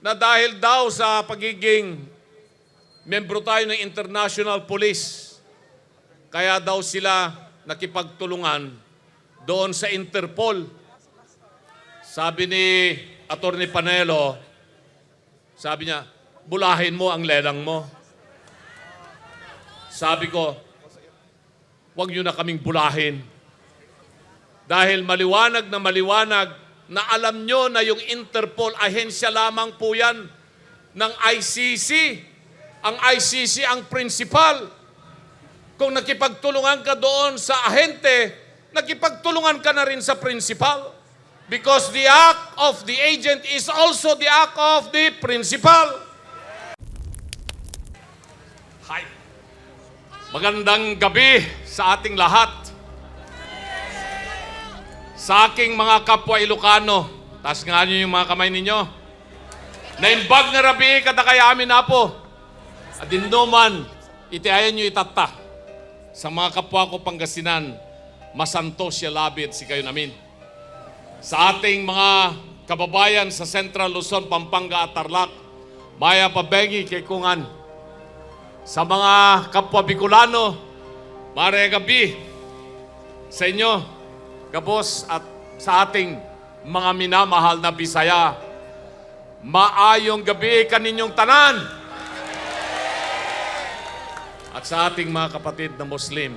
na dahil daw sa pagiging membro tayo ng International Police, kaya daw sila nakipagtulungan doon sa Interpol. Sabi ni Atty. Panelo, sabi niya, bulahin mo ang lelang mo. Sabi ko, huwag niyo na kaming bulahin. Dahil maliwanag na alam nyo na yung Interpol, ahensya lamang po yan ng ICC. Ang ICC ang principal. Kung nakipagtulungan ka doon sa ahente, nakipagtulungan ka na rin sa principal. Because the act of the agent is also the act of the principal. Hi. Magandang gabi sa ating lahat. Sa aking mga kapwa Ilocano, taas nga niyo yung mga kamay ninyo. Naimbag na rabi kada kaya amin na po. At dinduman, itiayan niyo itata. Sa mga kapwa ko Pangasinan, masanto siya labit si kayo namin. Sa ating mga kababayan sa Central Luzon, Pampanga at Tarlac, maya pabengi kay Kungan. Sa mga kapwa Bicolano, mare gabi sa inyo, Kapos, at sa ating mga minamahal na Bisaya, maayong gabi kaninyong tanan. At sa ating mga kapatid na Muslim,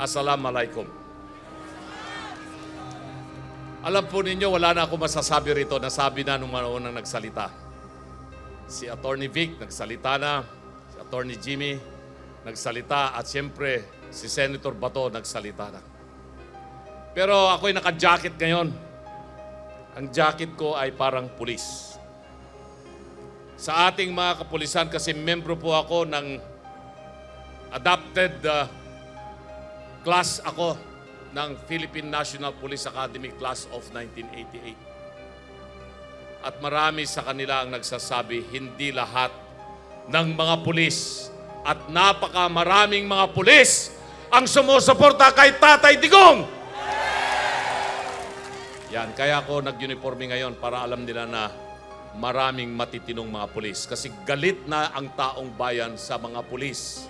Assalamualaikum. Alam po ninyo, wala na ako masasabi rito. Nasabi na nung mga unang nagsalita. Si Atty. Vic, nagsalita na. Si Atty. Jimmy, nagsalita. At siyempre, si Senator Bato, nagsalita na. Pero ako'y naka-jacket ngayon. Ang jacket ko ay parang pulis. Sa ating mga kapulisan, kasi membro po ako ng adopted class ako ng Philippine National Police Academy Class of 1988. At marami sa kanila ang nagsasabi, hindi lahat ng mga pulis at napakamaraming mga pulis ang sumusuporta kay Tatay Digong. Yan, kaya ako nag-uniforme ngayon para alam nila na maraming matitinong mga pulis. Kasi galit na ang taong bayan sa mga pulis.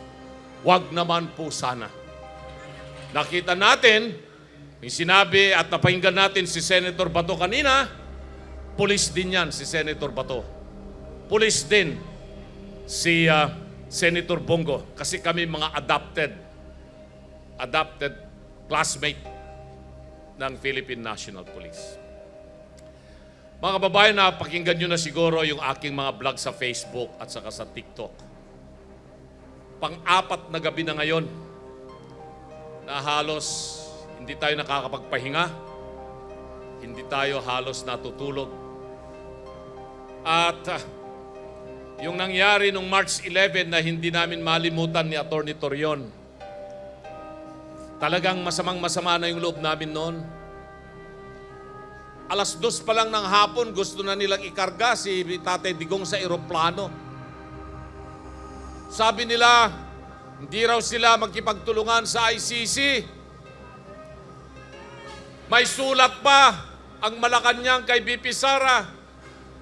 Huwag naman po sana. Nakita natin, yung sinabi at napahinggan natin si Senator Bato kanina, pulis din yan si Senator Bato. Pulis din si Senator Bongo. Kasi kami mga adopted classmate ng Philippine National Police. Mga kababayan, napakinggan nyo na siguro yung aking mga vlog sa Facebook at saka sa TikTok. Pang-apat na gabi na ngayon na halos hindi tayo nakakapagpahinga, hindi tayo halos natutulog. At yung nangyari nung March 11 na hindi namin malimutan ni Atty. Torion, talagang masamang-masama na yung loob namin noon. 2:00 pa lang ng hapon, gusto na nilang ikarga si Tatay Digong sa eroplano. Sabi nila, hindi raw sila magkipagtulungan sa ICC. May sulat pa ang Malacanang kay BP Sara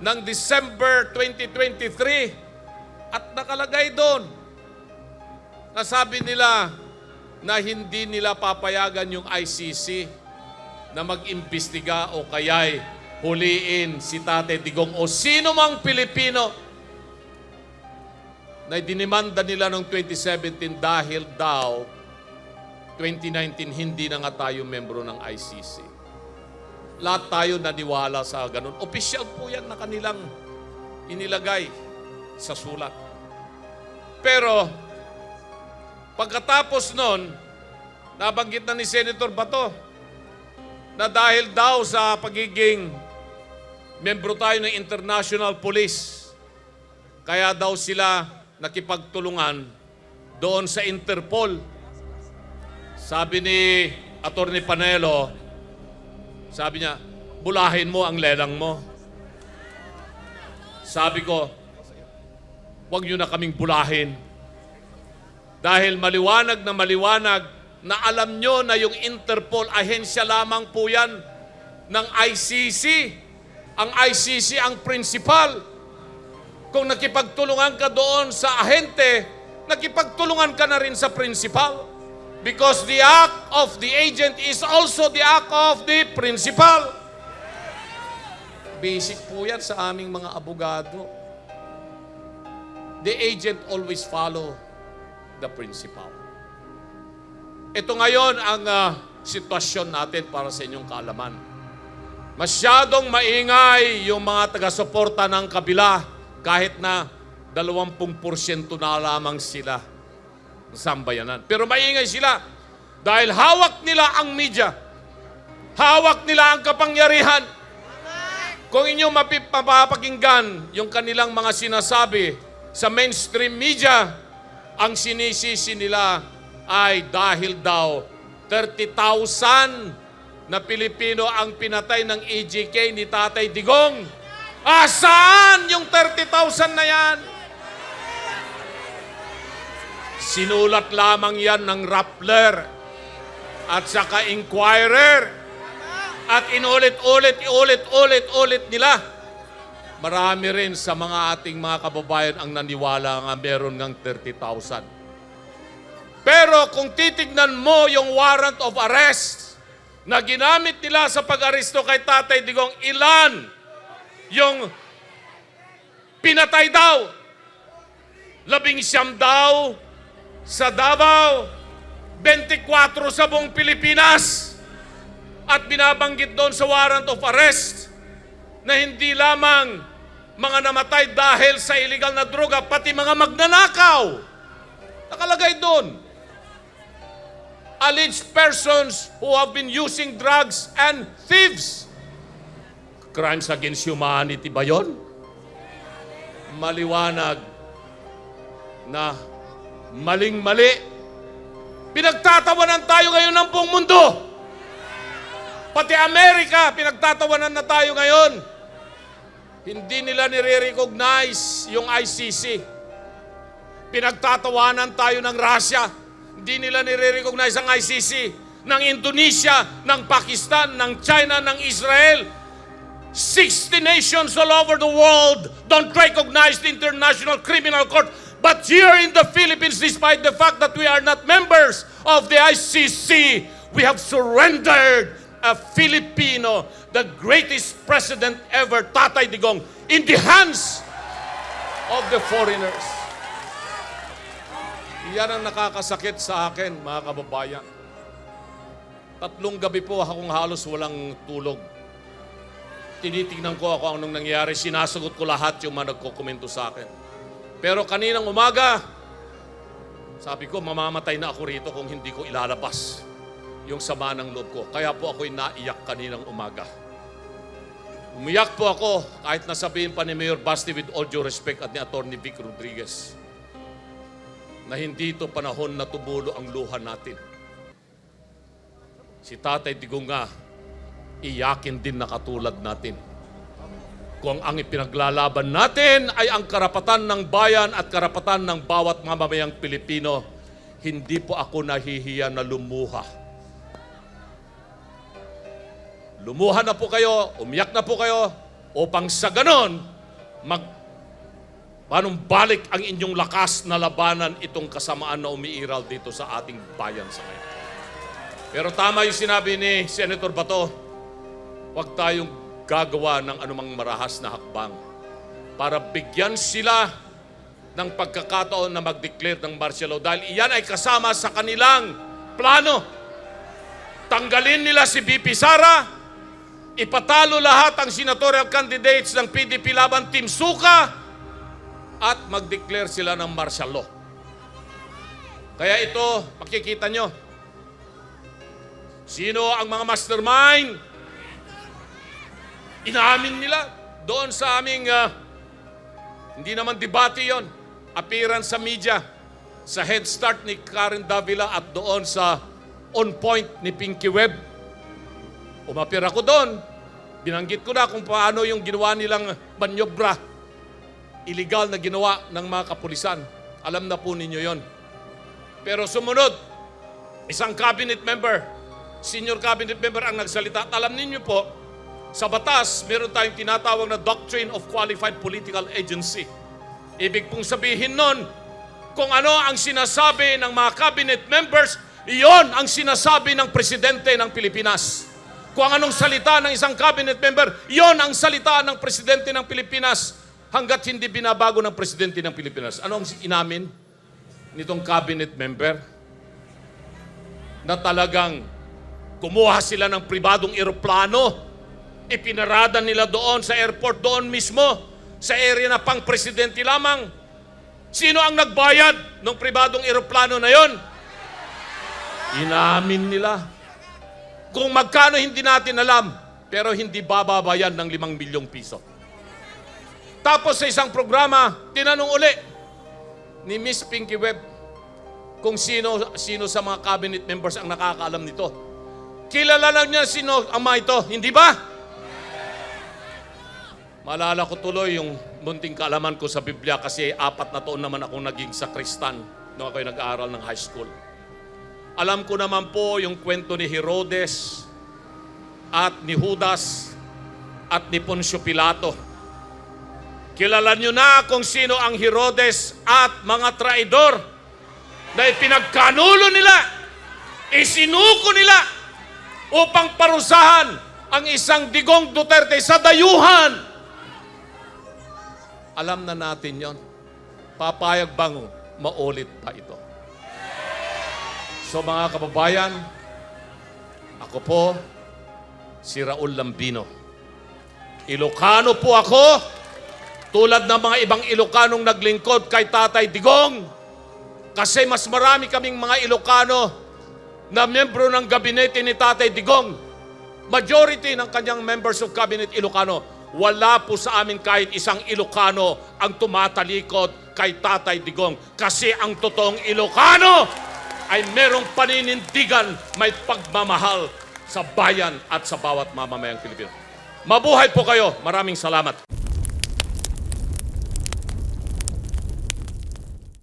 ng December 2023 at nakalagay doon na sabi nila na hindi nila papayagan yung ICC na mag-imbestiga o kaya'y huliin si Tatay Digong o sino mang Pilipino na dinimanda nila noong 2017 dahil daw 2019 hindi na nga tayo membro ng ICC. Lahat tayo naniwala sa ganun. Opisyal po yan na kanilang inilagay sa sulat. Pero pagkatapos nun, nabanggit na ni Senator Bato na dahil daw sa pagiging membro tayo ng International Police, kaya daw sila nakipagtulungan doon sa Interpol. Sabi ni Atty. Panelo, sabi niya, bulahin mo ang lelang mo. Sabi ko, huwag niyo na kaming bulahin. Dahil maliwanag na alam nyo na yung Interpol, ahensya lamang po yan ng ICC. Ang ICC ang principal. Kung nakipagtulungan ka doon sa ahente, nakipagtulungan ka na rin sa principal. Because the act of the agent is also the act of the principal. Basic po yan sa aming mga abogado. The agent always follow the principal. Ito ngayon ang sitwasyon natin para sa inyong kaalaman. Masyadong maingay yung mga taga-suporta ng kabila kahit na 20% na lamang sila ng sambayanan. Pero maingay sila dahil hawak nila ang media. Hawak nila ang kapangyarihan. Kung inyong mapapakinggan yung kanilang mga sinasabi sa mainstream media, ang sinisisi nila ay dahil daw 30,000 na Pilipino ang pinatay ng EJK ni Tatay Digong. Saan yung 30,000 na yan? Sinulat lamang yan ng Rappler at saka Inquirer at inulit-ulit nila. Marami rin sa mga ating mga kababayan ang naniwala nga meron ng 30,000. Pero kung titignan mo yung warrant of arrest na ginamit nila sa pag-aresto kay Tatay Digong, ilan yung pinatay daw? 19 daw sa Davao, 24 sa buong Pilipinas. At binabanggit doon sa warrant of arrest na hindi lamang mga namatay dahil sa illegal na droga, pati mga magnanakaw. Nakalagay doon. Alleged persons who have been using drugs and thieves. Crimes against humanity ba yun? Maliwanag na maling-mali. Pinagtatawanan tayo ngayon ng buong mundo. Pati Amerika, pinagtatawanan na tayo ngayon. Hindi nila nire-recognize yung ICC. Pinagtatawanan tayo ng Russia. Hindi nila nire-recognize ang ICC, ng Indonesia, ng Pakistan, ng China, ng Israel. 60 nations all over the world don't recognize the International Criminal Court. But here in the Philippines, despite the fact that we are not members of the ICC, we have surrendered a Filipino, the greatest president ever, Tatay Digong, in the hands of the foreigners. Yan ang nakakasakit sa akin, mga kababayan. 3 gabi po akong halos walang tulog. Tinitingnan ko ako anong nangyari. Sinasagot ko lahat yung mga nagkokomento sa akin. Pero kaninang umaga, sabi ko, mamamatay na ako rito kung hindi ko ilalabas yung sama ng loob ko. Kaya po ako'y naiyak kaninang umaga. Umiyak po ako kahit nasabihin pa ni Mayor Basti with all due respect at ni Atty. Vic Rodriguez na hindi ito panahon na tumulo ang luha natin. Si Tatay Digong nga, iyakin din na katulad natin. Kung ang ipinaglalaban natin ay ang karapatan ng bayan at karapatan ng bawat mamamayang Pilipino, hindi po ako nahihiya na lumuha. Lumuha na po kayo, umiyak na po kayo, upang sa ganon, panumbalik ang inyong lakas na labanan itong kasamaan na umiiral dito sa ating bayan sa ngayon. Pero tama yung sinabi ni Senator Bato, huwag tayong gagawa ng anumang marahas na hakbang para bigyan sila ng pagkakataon na mag-declare ng martial law dahil iyan ay kasama sa kanilang plano. Tanggalin nila si BP Sara, ipatalo lahat ang senatorial candidates ng PDP laban Team Suka, at mag-declare sila ng martial law. Kaya ito, makikita nyo, sino ang mga mastermind? Inaamin nila doon sa aming, hindi naman debate yon, appearance sa media, sa Head Start ni Karen Davila at doon sa On Point ni Pinky Webb. Umapir ako doon, binanggit ko na kung paano yung ginawa nilang manyobra, illegal na ginawa ng mga kapulisan. Alam na po ninyo yon. Pero sumunod, isang cabinet member, senior cabinet member ang nagsalita. At alam ninyo po, sa batas, meron tayong tinatawag na Doctrine of Qualified Political Agency. Ibig pong sabihin nun, kung ano ang sinasabi ng mga cabinet members, iyon ang sinasabi ng presidente ng Pilipinas. Kung anong salita ng isang cabinet member, iyon ang salita ng presidente ng Pilipinas hanggat hindi binabago ng presidente ng Pilipinas. Ano ang inamin nitong cabinet member? Na talagang kumuha sila ng pribadong eroplano, ipinarada nila doon sa airport, doon mismo, sa area na pang presidente lamang. Sino ang nagbayad ng pribadong eroplano na yon? Inamin nila. Kung magkano hindi natin alam, pero hindi bababayan ng 5 milyong piso. Tapos sa isang programa, tinanong uli ni Miss Pinky Webb kung sino sa mga cabinet members ang nakakaalam nito. Kilala lang niya sino ang mga ito, hindi ba? Maalala ko tuloy yung munting kaalaman ko sa Biblia kasi 4 na taon naman akong naging sakristan nung ako'y nag-aaral ng high school. Alam ko naman po yung kwento ni Herodes at ni Judas at ni Poncio Pilato. Kilala nyo na kung sino ang Herodes at mga traidor na ipinagkanulo nila, isinuko nila upang parusahan ang isang Digong Duterte sa dayuhan. Alam na natin yon. Papayag bang maulit pa ito? So mga kababayan, ako po si Raul Lambino. Ilocano po ako, tulad ng mga ibang Ilocanong naglingkod kay Tatay Digong. Kasi mas marami kaming mga Ilocano na membro ng gabinete ni Tatay Digong. Majority ng kanyang members of cabinet Ilocano. Wala po sa amin kahit isang Ilocano ang tumatalikod kay Tatay Digong. Kasi ang totoong Ilocano ay merong paninindigan, may pagmamahal sa bayan at sa bawat mamamayang Pilipino. Mabuhay po kayo. Maraming salamat.